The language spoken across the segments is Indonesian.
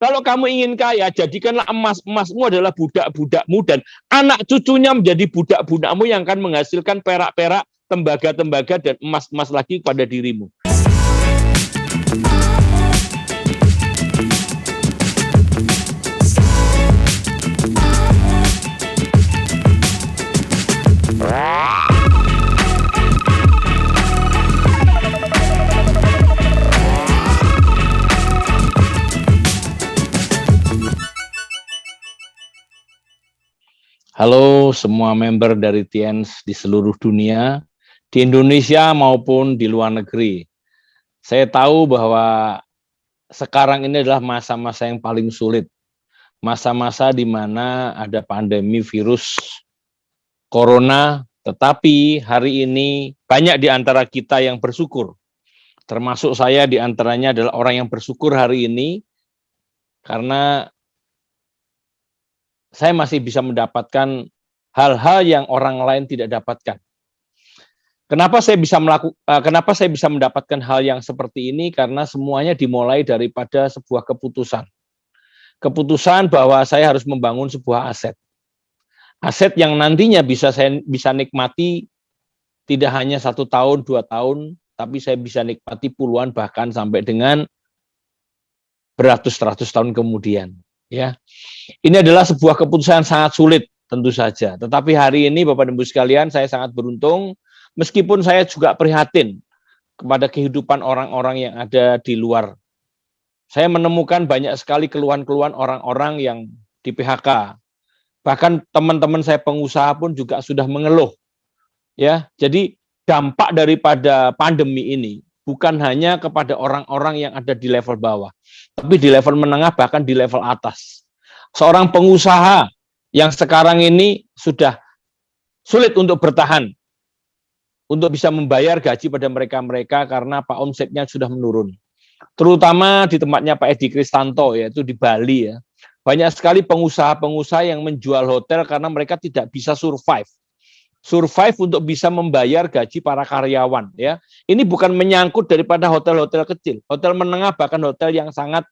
Kalau kamu ingin kaya, jadikanlah emasmu adalah budak-budakmu dan anak cucunya menjadi budak-budakmu yang akan menghasilkan perak-perak, tembaga-tembaga, dan emas-emas lagi pada dirimu. Halo semua member dari Tiens di seluruh dunia, di Indonesia maupun di luar negeri. Saya tahu bahwa sekarang ini adalah masa-masa yang paling sulit. Masa-masa di mana ada pandemi virus corona, tetapi hari ini banyak di antara kita yang bersyukur. Termasuk saya di antaranya adalah orang yang bersyukur hari ini karena saya masih bisa mendapatkan hal-hal yang orang lain tidak dapatkan. Kenapa saya bisa mendapatkan hal yang seperti ini? Karena semuanya dimulai daripada sebuah keputusan. Keputusan bahwa saya harus membangun sebuah aset. Aset yang nantinya saya bisa nikmati tidak hanya 1 tahun, 2 tahun, tapi saya bisa nikmati puluhan bahkan sampai dengan beratus-ratus tahun kemudian. Ya, ini adalah sebuah keputusan yang sangat sulit tentu saja. Tetapi hari ini Bapak dan Ibu sekalian, saya sangat beruntung, meskipun saya juga prihatin kepada kehidupan orang-orang yang ada di luar. Saya menemukan banyak sekali keluhan-keluhan orang-orang yang di PHK. Bahkan teman-teman saya pengusaha pun juga sudah mengeluh. Ya, jadi dampak daripada pandemi ini bukan hanya kepada orang-orang yang ada di level bawah, tapi di level menengah bahkan di level atas. Seorang pengusaha yang sekarang ini sudah sulit untuk bertahan, untuk bisa membayar gaji pada mereka-mereka karena omsetnya sudah menurun. Terutama di tempatnya Pak Edi Kristanto, yaitu di Bali ya. Banyak sekali pengusaha-pengusaha yang menjual hotel karena mereka tidak bisa survive untuk bisa membayar gaji para karyawan ya. Ini bukan menyangkut daripada hotel-hotel kecil, hotel menengah bahkan hotel yang sangat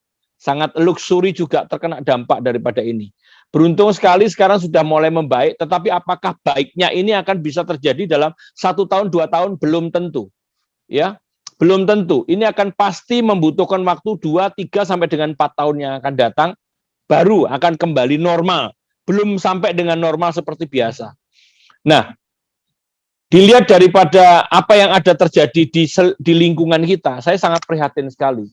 luxury juga terkena dampak daripada ini. Beruntung sekali sekarang sudah mulai membaik, tetapi apakah baiknya ini akan bisa terjadi dalam 1 tahun 2 tahun belum tentu. Ya, belum tentu. Ini akan pasti membutuhkan waktu 2, 3 sampai dengan 4 tahun yang akan datang baru akan kembali normal. Belum sampai dengan normal seperti biasa. Nah, dilihat daripada apa yang ada terjadi di lingkungan kita, saya sangat prihatin sekali.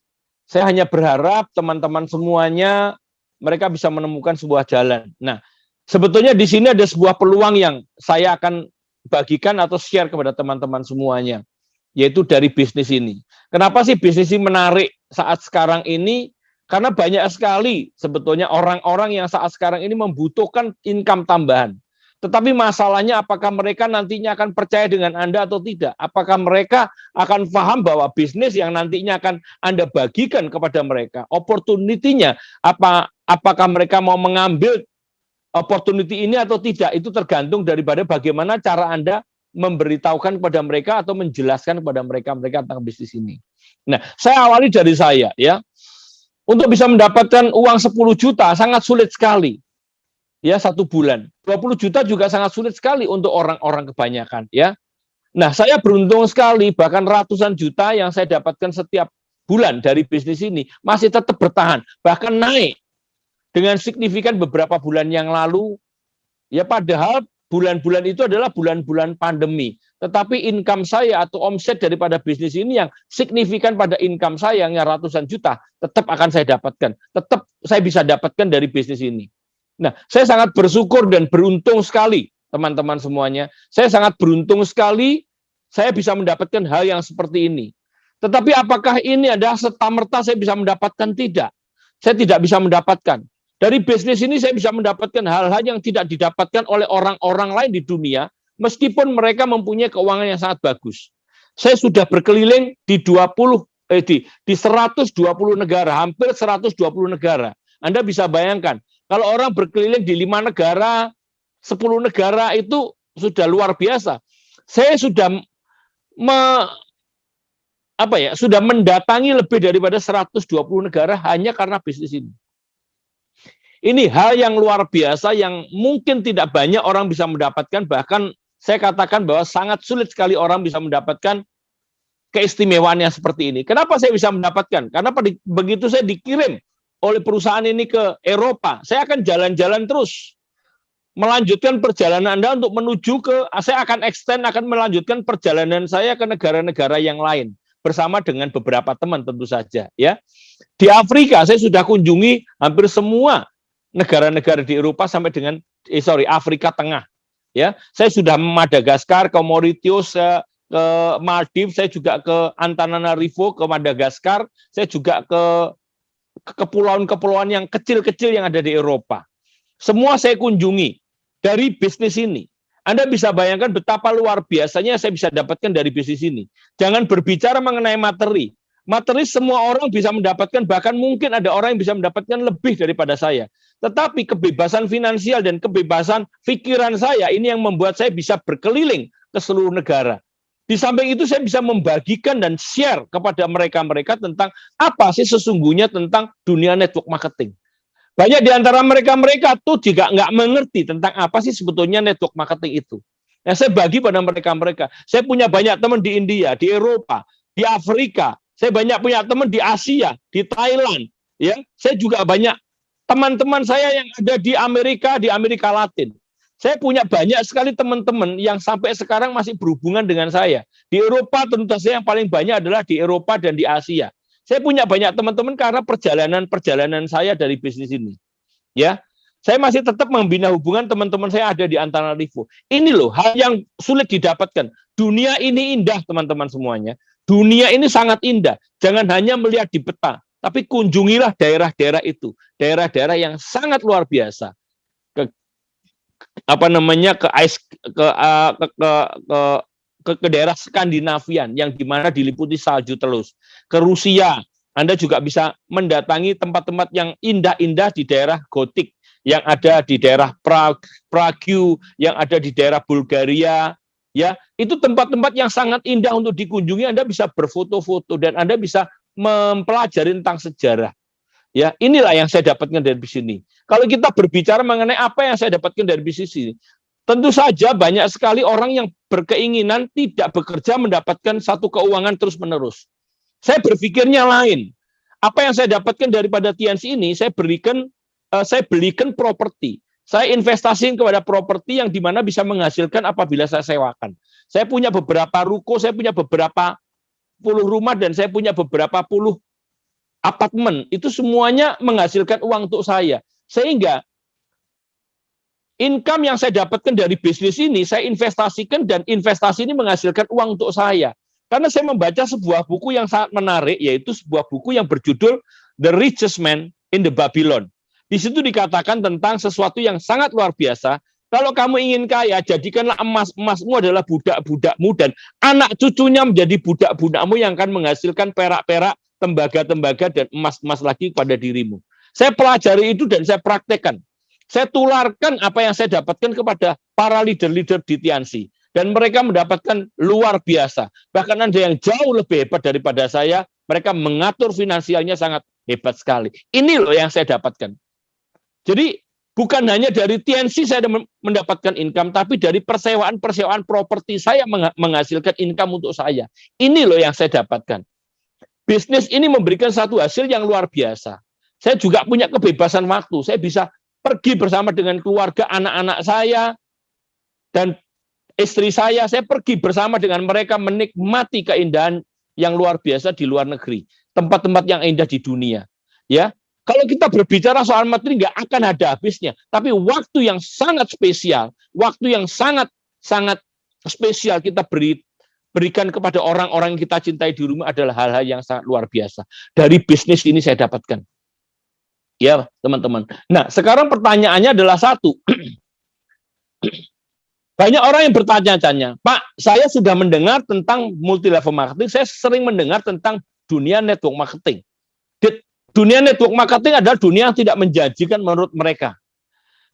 Saya hanya berharap teman-teman semuanya mereka bisa menemukan sebuah jalan. Nah, sebetulnya di sini ada sebuah peluang yang saya akan bagikan atau share kepada teman-teman semuanya, yaitu dari bisnis ini. Kenapa sih bisnis ini menarik saat sekarang ini? Karena banyak sekali sebetulnya orang-orang yang saat sekarang ini membutuhkan income tambahan. Tetapi masalahnya apakah mereka nantinya akan percaya dengan Anda atau tidak? Apakah mereka akan paham bahwa bisnis yang nantinya akan Anda bagikan kepada mereka, opportunity-nya, apakah mereka mau mengambil opportunity ini atau tidak? Itu tergantung daripada bagaimana cara Anda memberitahukan kepada mereka atau menjelaskan kepada mereka tentang bisnis ini. Nah, saya awali dari saya ya. Untuk bisa mendapatkan uang 10 juta sangat sulit sekali. Ya, 1 bulan. 20 juta juga sangat sulit sekali untuk orang-orang kebanyakan ya. Nah, saya beruntung sekali bahkan ratusan juta yang saya dapatkan setiap bulan dari bisnis ini masih tetap bertahan, bahkan naik dengan signifikan beberapa bulan yang lalu. Ya, padahal bulan-bulan itu adalah bulan-bulan pandemi. Tetapi income saya atau omset daripada bisnis ini yang signifikan pada income saya yang ratusan juta tetap akan saya dapatkan. Tetap saya bisa dapatkan dari bisnis ini. Nah, saya sangat bersyukur dan beruntung sekali, teman-teman semuanya. Saya sangat beruntung sekali saya bisa mendapatkan hal yang seperti ini. Tetapi apakah ini adalah serta-merta saya bisa mendapatkan? Tidak. Saya tidak bisa mendapatkan. Dari bisnis ini saya bisa mendapatkan hal-hal yang tidak didapatkan oleh orang-orang lain di dunia, meskipun mereka mempunyai keuangan yang sangat bagus. Saya sudah berkeliling di 120 negara, hampir 120 negara. Anda bisa bayangkan, kalau orang berkeliling di 5 negara, 10 negara itu sudah luar biasa. Saya sudah sudah mendatangi lebih daripada 120 negara hanya karena bisnis ini. Ini hal yang luar biasa yang mungkin tidak banyak orang bisa mendapatkan, bahkan saya katakan bahwa sangat sulit sekali orang bisa mendapatkan keistimewaan yang seperti ini. Kenapa saya bisa mendapatkan? Karena begitu saya dikirim oleh perusahaan ini ke Eropa, saya akan jalan-jalan terus, melanjutkan perjalanan Anda untuk menuju ke, saya akan extend, akan melanjutkan perjalanan saya ke negara-negara yang lain, bersama dengan beberapa teman tentu saja. Ya, di Afrika saya sudah kunjungi hampir semua negara-negara di Eropa sampai dengan Afrika Tengah. Ya, saya sudah Madagaskar, ke Mauritius, ke Maldives, saya juga ke Antananarivo, ke Madagaskar, saya juga ke kepulauan-kepulauan yang kecil-kecil yang ada di Eropa. Semua saya kunjungi dari bisnis ini. Anda bisa bayangkan betapa luar biasanya saya bisa dapatkan dari bisnis ini. Jangan berbicara mengenai materi. Materi semua orang bisa mendapatkan, bahkan mungkin ada orang yang bisa mendapatkan lebih daripada saya. Tetapi kebebasan finansial dan kebebasan pikiran saya ini yang membuat saya bisa berkeliling ke seluruh negara. Di samping itu saya bisa membagikan dan share kepada mereka-mereka tentang apa sih sesungguhnya tentang dunia network marketing. Banyak di antara mereka-mereka tuh juga nggak mengerti tentang apa sih sebetulnya network marketing itu. Nah, saya bagi pada mereka-mereka. Saya punya banyak teman di India, di Eropa, di Afrika. Saya banyak punya teman di Asia, di Thailand. Ya, saya juga banyak teman-teman saya yang ada di Amerika Latin. Saya punya banyak sekali teman-teman yang sampai sekarang masih berhubungan dengan saya. Di Eropa tentu saja yang paling banyak adalah di Eropa dan di Asia. Saya punya banyak teman-teman karena perjalanan saya dari bisnis ini. Ya, saya masih tetap membina hubungan teman-teman saya ada di Antananarivo. Ini loh hal yang sulit didapatkan. Dunia ini indah teman-teman semuanya. Dunia ini sangat indah. Jangan hanya melihat di peta, tapi kunjungilah daerah-daerah itu, daerah-daerah yang sangat luar biasa. Ke daerah Skandinavian yang dimana diliputi salju terus, ke Rusia. Anda juga bisa mendatangi tempat-tempat yang indah-indah di daerah Gotik, yang ada di daerah Prague, yang ada di daerah Bulgaria. Ya, itu tempat-tempat yang sangat indah untuk dikunjungi. Anda bisa berfoto-foto dan Anda bisa mempelajari tentang sejarah. Ya, inilah yang saya dapatkan dari bisnis ini. Kalau kita berbicara mengenai apa yang saya dapatkan dari bisnis ini, tentu saja banyak sekali orang yang berkeinginan tidak bekerja mendapatkan satu keuangan terus-menerus. Saya berpikirnya lain. Apa yang saya dapatkan daripada TNC ini, saya belikan properti. Saya investasikan kepada properti yang dimana bisa menghasilkan apabila saya sewakan. Saya punya beberapa ruko, saya punya beberapa puluh rumah, dan saya punya beberapa puluh apartemen. Itu semuanya menghasilkan uang untuk saya. Sehingga income yang saya dapatkan dari bisnis ini, saya investasikan, dan investasi ini menghasilkan uang untuk saya. Karena saya membaca sebuah buku yang sangat menarik, yaitu sebuah buku yang berjudul The Richest Man in the Babylon. Di situ dikatakan tentang sesuatu yang sangat luar biasa. Kalau kamu ingin kaya, jadikanlah emasmu adalah budak-budakmu, dan anak cucunya menjadi budak-budakmu yang akan menghasilkan perak-perak, tembaga-tembaga, dan emas-emas lagi pada dirimu. Saya pelajari itu dan saya praktekkan. Saya tularkan apa yang saya dapatkan kepada para leader-leader di Tianxi. Dan mereka mendapatkan luar biasa. Bahkan ada yang jauh lebih hebat daripada saya. Mereka mengatur finansialnya sangat hebat sekali. Ini loh yang saya dapatkan. Jadi bukan hanya dari TNC saya mendapatkan income, tapi dari persewaan properti saya menghasilkan income untuk saya. Ini loh yang saya dapatkan. Bisnis ini memberikan satu hasil yang luar biasa. Saya juga punya kebebasan waktu. Saya bisa pergi bersama dengan keluarga, anak-anak saya, dan istri saya. Saya pergi bersama dengan mereka menikmati keindahan yang luar biasa di luar negeri. Tempat-tempat yang indah di dunia. Ya, kalau kita berbicara soal materi nggak akan ada habisnya. Tapi waktu yang sangat spesial, waktu yang sangat spesial kita berikan kepada orang-orang yang kita cintai di rumah adalah hal-hal yang sangat luar biasa. Dari bisnis ini saya dapatkan. Ya, teman-teman. Nah, sekarang pertanyaannya adalah satu. Banyak orang yang bertanya-tanya, Pak, saya sudah mendengar tentang multi level marketing, saya sering mendengar tentang dunia network marketing. Dunia network marketing adalah dunia yang tidak menjanjikan menurut mereka.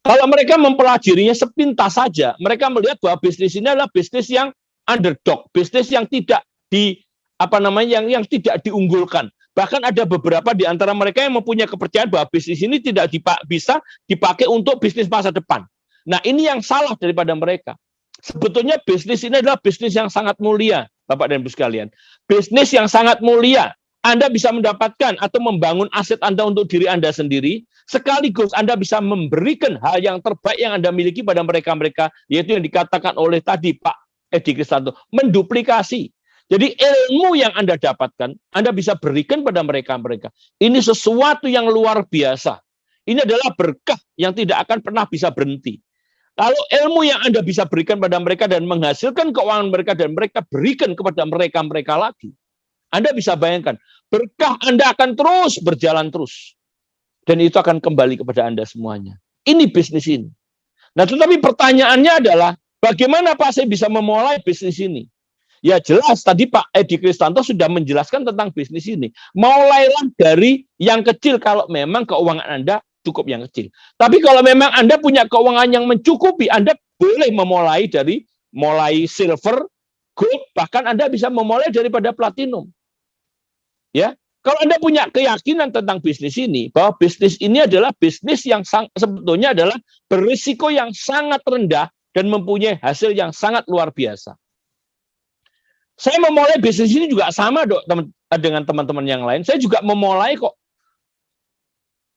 Kalau mereka mempelajarinya sepintas saja, mereka melihat bahwa bisnis ini adalah bisnis yang underdog, bisnis yang tidak yang tidak diunggulkan. Bahkan ada beberapa di antara mereka yang mempunyai kepercayaan bahwa bisnis ini tidak bisa dipakai untuk bisnis masa depan. Nah, ini yang salah daripada mereka. Sebetulnya bisnis ini adalah bisnis yang sangat mulia, Bapak dan Ibu sekalian. Bisnis yang sangat mulia. Anda bisa mendapatkan atau membangun aset Anda untuk diri Anda sendiri, sekaligus Anda bisa memberikan hal yang terbaik yang Anda miliki pada mereka-mereka, yaitu yang dikatakan oleh tadi Pak Edi Kristanto, menduplikasi. Jadi ilmu yang Anda dapatkan, Anda bisa berikan pada mereka-mereka. Ini sesuatu yang luar biasa. Ini adalah berkah yang tidak akan pernah bisa berhenti. Kalau ilmu yang Anda bisa berikan pada mereka dan menghasilkan keuangan mereka dan mereka berikan kepada mereka-mereka lagi, Anda bisa bayangkan, berkah Anda akan terus berjalan terus. Dan itu akan kembali kepada Anda semuanya. Ini bisnis ini. Nah, tetapi pertanyaannya adalah, bagaimana Pak saya bisa memulai bisnis ini? Ya jelas, tadi Pak Edi Kristanto sudah menjelaskan tentang bisnis ini. Mulailah dari yang kecil kalau memang keuangan Anda cukup yang kecil. Tapi kalau memang Anda punya keuangan yang mencukupi, Anda boleh memulai dari mulai silver, gold, bahkan Anda bisa memulai daripada platinum. Ya, kalau Anda punya keyakinan tentang bisnis ini, bahwa bisnis ini adalah bisnis yang sebetulnya adalah berisiko yang sangat rendah dan mempunyai hasil yang sangat luar biasa. Saya memulai bisnis ini juga sama dengan teman-teman yang lain. Saya juga memulai kok.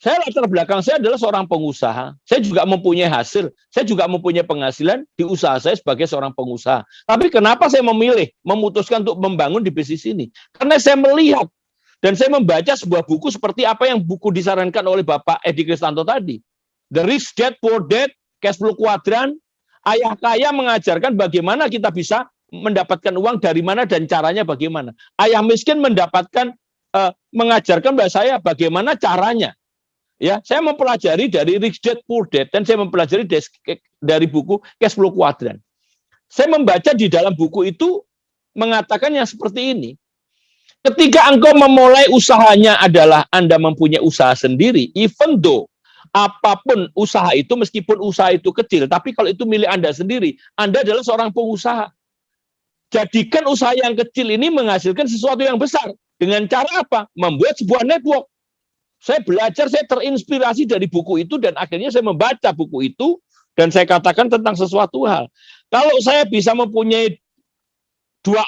Saya latar belakang saya adalah seorang pengusaha. Saya juga mempunyai hasil. Saya juga mempunyai penghasilan di usaha saya sebagai seorang pengusaha. Tapi kenapa saya memutuskan untuk membangun di bisnis ini? Karena saya melihat dan saya membaca sebuah buku seperti apa yang buku disarankan oleh Bapak Edi Kristanto tadi. The Rich Dad, Poor Dad, Cash Flow Quadrant. Ayah kaya mengajarkan bagaimana kita bisa mendapatkan uang dari mana dan caranya bagaimana. Ayah miskin mengajarkan bahwa saya bagaimana caranya. Ya, saya mempelajari dari Rich Dad Poor Dad dan saya mempelajari dari buku Cash Flow Quadrant. Saya membaca di dalam buku itu mengatakan yang seperti ini. Ketika engkau memulai usahanya adalah Anda mempunyai usaha sendiri, even though apapun usaha itu, meskipun usaha itu kecil, tapi kalau itu milik Anda sendiri, Anda adalah seorang pengusaha. Jadikan usaha yang kecil ini menghasilkan sesuatu yang besar. Dengan cara apa? Membuat sebuah network. Saya belajar, saya terinspirasi dari buku itu, dan akhirnya saya membaca buku itu, dan saya katakan tentang sesuatu hal. Kalau saya bisa mempunyai dua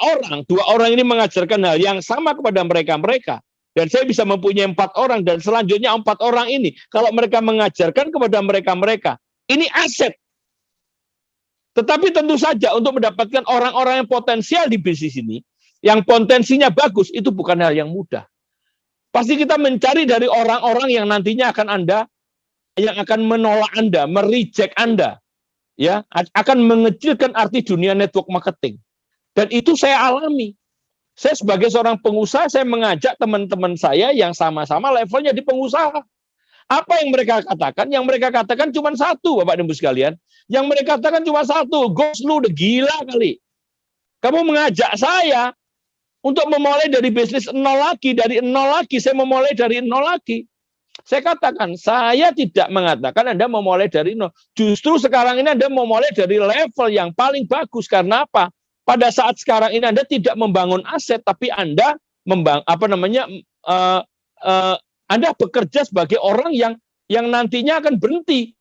orang ini mengajarkan hal yang sama kepada mereka-mereka, dan saya bisa mempunyai 4 orang, dan selanjutnya 4 orang ini, kalau mereka mengajarkan kepada mereka-mereka, ini aset. Tetapi tentu saja untuk mendapatkan orang-orang yang potensial di bisnis ini, yang potensinya bagus, itu bukan hal yang mudah. Pasti kita mencari dari orang-orang yang nantinya yang akan menolak Anda, mereject Anda, ya, akan mengecilkan arti dunia network marketing. Dan itu saya alami. Saya sebagai seorang pengusaha, saya mengajak teman-teman saya yang sama-sama levelnya di pengusaha. Apa yang mereka katakan? Yang mereka katakan cuma satu, Bapak dan Ibu sekalian. Yang mereka katakan cuma satu, Ghost, lu udah gila kali. Kamu mengajak saya untuk memulai dari bisnis dari nol lagi, saya memulai dari nol lagi. Saya katakan, saya tidak mengatakan Anda memulai dari nol. Justru sekarang ini Anda memulai dari level yang paling bagus. Karena apa? Pada saat sekarang ini Anda tidak membangun aset, tapi Anda Anda bekerja sebagai orang yang nantinya akan berhenti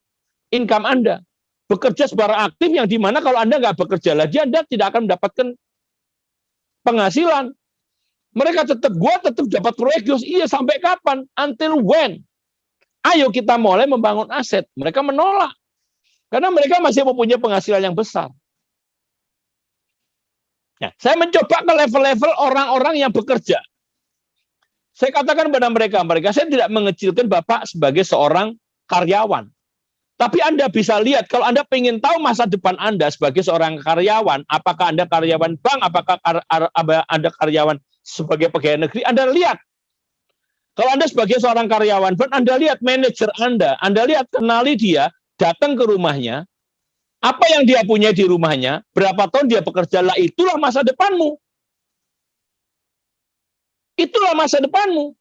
income Anda. Bekerja secara aktif yang dimana kalau Anda nggak bekerja lagi, Anda tidak akan mendapatkan penghasilan. Mereka tetap dapat proyek, iya sampai kapan? Until when? Ayo kita mulai membangun aset. Mereka menolak. Karena mereka masih mempunyai penghasilan yang besar. Nah, saya mencoba ke level-level orang-orang yang bekerja. Saya katakan kepada mereka, saya tidak mengecilkan Bapak sebagai seorang karyawan. Tapi Anda bisa lihat, kalau Anda ingin tahu masa depan Anda sebagai seorang karyawan, apakah Anda karyawan bank, apakah Anda karyawan sebagai pegawai negeri, Anda lihat. Kalau Anda sebagai seorang karyawan bank, Anda lihat manajer Anda lihat, kenali dia, datang ke rumahnya, apa yang dia punya di rumahnya, berapa tahun dia bekerja, lah itulah masa depanmu. Itulah masa depanmu.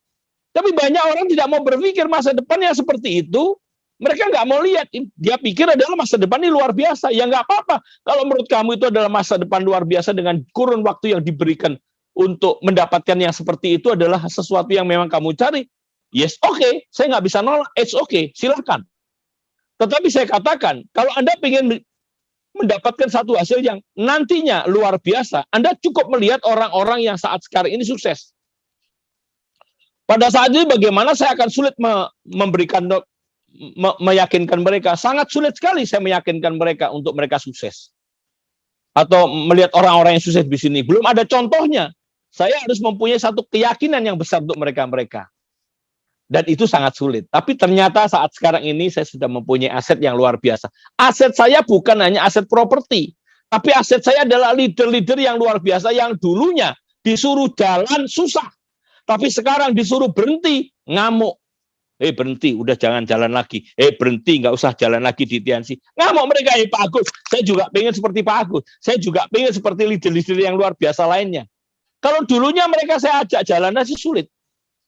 Tapi banyak orang tidak mau berpikir masa depannya seperti itu. Mereka nggak mau lihat. Dia pikir adalah masa depan ini luar biasa. Ya nggak apa-apa. Kalau menurut kamu itu adalah masa depan luar biasa dengan kurun waktu yang diberikan untuk mendapatkan yang seperti itu adalah sesuatu yang memang kamu cari, yes, oke, saya nggak bisa nolak, it's okay, silakan. Tetapi saya katakan, kalau Anda ingin mendapatkan satu hasil yang nantinya luar biasa, Anda cukup melihat orang-orang yang saat sekarang ini sukses. Pada saat ini bagaimana saya akan sulit meyakinkan mereka, sangat sulit sekali saya meyakinkan mereka untuk mereka sukses. Atau melihat orang-orang yang sukses di sini, belum ada contohnya. Saya harus mempunyai satu keyakinan yang besar untuk mereka-mereka. Dan itu sangat sulit. Tapi ternyata saat sekarang ini saya sudah mempunyai aset yang luar biasa. Aset saya bukan hanya aset properti, tapi aset saya adalah leader-leader yang luar biasa yang dulunya disuruh jalan susah. Tapi sekarang disuruh berhenti, ngamuk. Berhenti, udah jangan jalan lagi. Berhenti, nggak usah jalan lagi di TNC. Ngamuk mereka, Pak Agus. Saya juga pengen seperti Pak Agus. Saya juga pengen seperti leader-leader yang luar biasa lainnya. Kalau dulunya mereka saya ajak jalan sih sulit.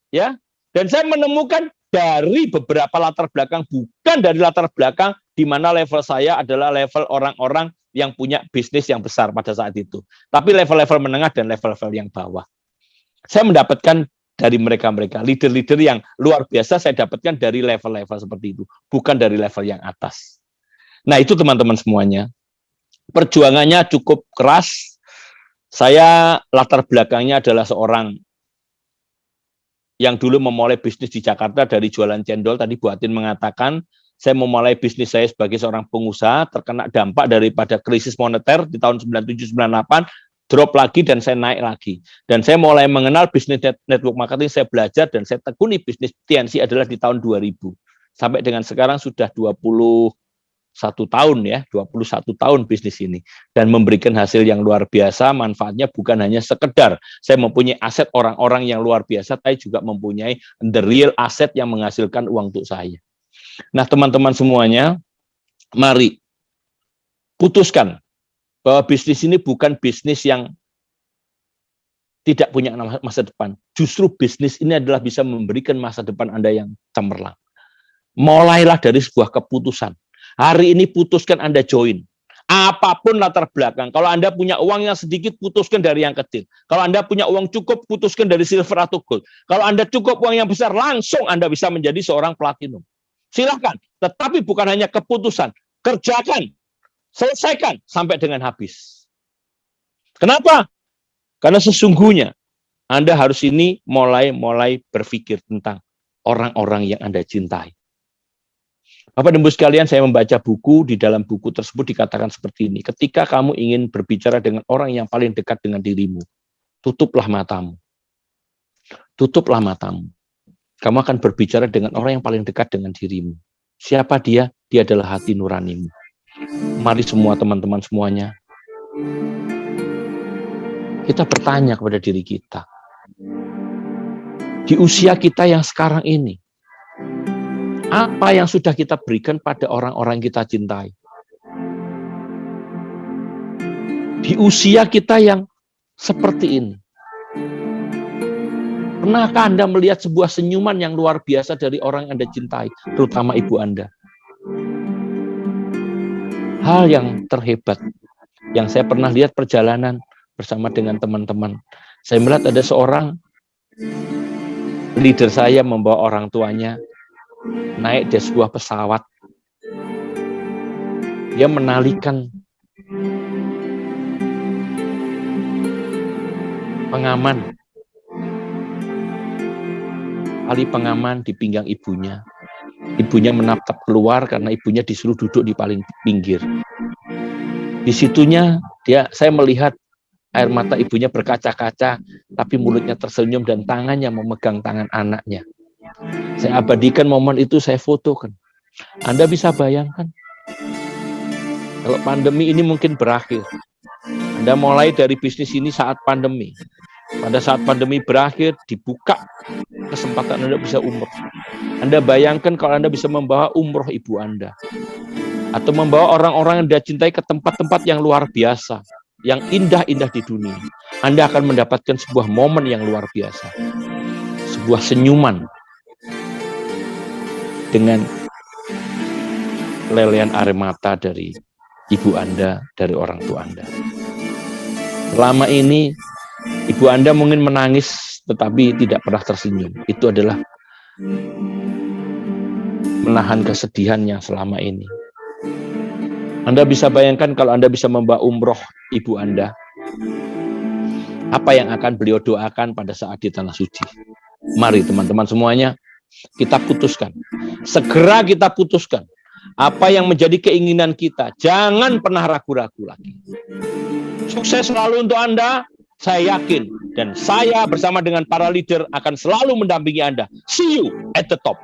Ya. Dan saya menemukan dari beberapa latar belakang, bukan dari latar belakang di mana level saya adalah level orang-orang yang punya bisnis yang besar pada saat itu. Tapi level-level menengah dan level-level yang bawah. Saya mendapatkan dari mereka-mereka, leader-leader yang luar biasa saya dapatkan dari level-level seperti itu, bukan dari level yang atas. Nah itu teman-teman semuanya, perjuangannya cukup keras. Saya latar belakangnya adalah seorang yang dulu memulai bisnis di Jakarta dari jualan cendol. Tadi Bu Atin mengatakan, saya memulai bisnis saya sebagai seorang pengusaha, terkena dampak daripada krisis moneter di tahun 97-98, drop lagi dan saya naik lagi. Dan saya mulai mengenal bisnis network marketing, saya belajar dan saya tekuni bisnis TNC adalah di tahun 2000. Sampai dengan sekarang sudah 21 tahun ya, 21 tahun bisnis ini. Dan memberikan hasil yang luar biasa, manfaatnya bukan hanya sekedar saya mempunyai aset orang-orang yang luar biasa, tapi juga mempunyai the real aset yang menghasilkan uang untuk saya. Nah teman-teman semuanya, mari putuskan bahwa bisnis ini bukan bisnis yang tidak punya masa depan. Justru bisnis ini adalah bisa memberikan masa depan Anda yang cemerlang. Mulailah dari sebuah keputusan. Hari ini putuskan Anda join. Apapun latar belakang. Kalau Anda punya uang yang sedikit, putuskan dari yang kecil. Kalau Anda punya uang cukup, putuskan dari silver atau gold. Kalau Anda cukup uang yang besar, langsung Anda bisa menjadi seorang platinum. Silahkan. Tetapi bukan hanya keputusan. Kerjakan. Selesaikan sampai dengan habis. Kenapa? Karena sesungguhnya Anda harus ini mulai berpikir tentang orang-orang yang Anda cintai. Bapak dan Ibu sekalian, saya membaca buku, di dalam buku tersebut dikatakan seperti ini. Ketika kamu ingin berbicara dengan orang yang paling dekat dengan dirimu, tutuplah matamu. Tutuplah matamu. Kamu akan berbicara dengan orang yang paling dekat dengan dirimu. Siapa dia? Dia adalah hati nuranimu. Mari semua teman-teman semuanya, kita bertanya kepada diri kita. Di usia kita yang sekarang ini, apa yang sudah kita berikan pada orang-orang kita cintai? Di usia kita yang seperti ini, pernahkah Anda melihat sebuah senyuman yang luar biasa dari orang yang Anda cintai, terutama ibu Anda? Hal yang terhebat, yang saya pernah lihat perjalanan bersama dengan teman-teman. Saya melihat ada seorang leader saya membawa orang tuanya naik di sebuah pesawat. Dia menalikan pengaman, tali pengaman di pinggang ibunya. Ibunya menatap keluar karena ibunya disuruh duduk di paling pinggir. Di situnya saya melihat air mata ibunya berkaca-kaca, tapi mulutnya tersenyum dan tangannya memegang tangan anaknya. Saya abadikan momen itu, saya fotokan. Anda bisa bayangkan, kalau pandemi ini mungkin berakhir. Anda mulai dari bisnis ini saat pandemi. Pada saat pandemi berakhir, dibuka kesempatan Anda bisa umroh. Anda bayangkan kalau Anda bisa membawa umroh ibu Anda. Atau membawa orang-orang yang Anda cintai ke tempat-tempat yang luar biasa. Yang indah-indah di dunia. Anda akan mendapatkan sebuah momen yang luar biasa. Sebuah senyuman. Dengan lelehan air mata dari ibu Anda, dari orang tua Anda. Selama ini Ibu Anda mungkin menangis tetapi tidak pernah tersenyum. Itu adalah menahan kesedihan yang selama ini. Anda bisa bayangkan kalau Anda bisa membawa umroh ibu Anda, apa yang akan beliau doakan pada saat di tanah suci. Mari teman-teman semuanya, kita putuskan. Segera kita putuskan. Apa yang menjadi keinginan kita. Jangan pernah ragu-ragu lagi. Sukses selalu untuk Anda. Saya yakin. Dan saya bersama dengan para leader akan selalu mendampingi Anda. See you at the top.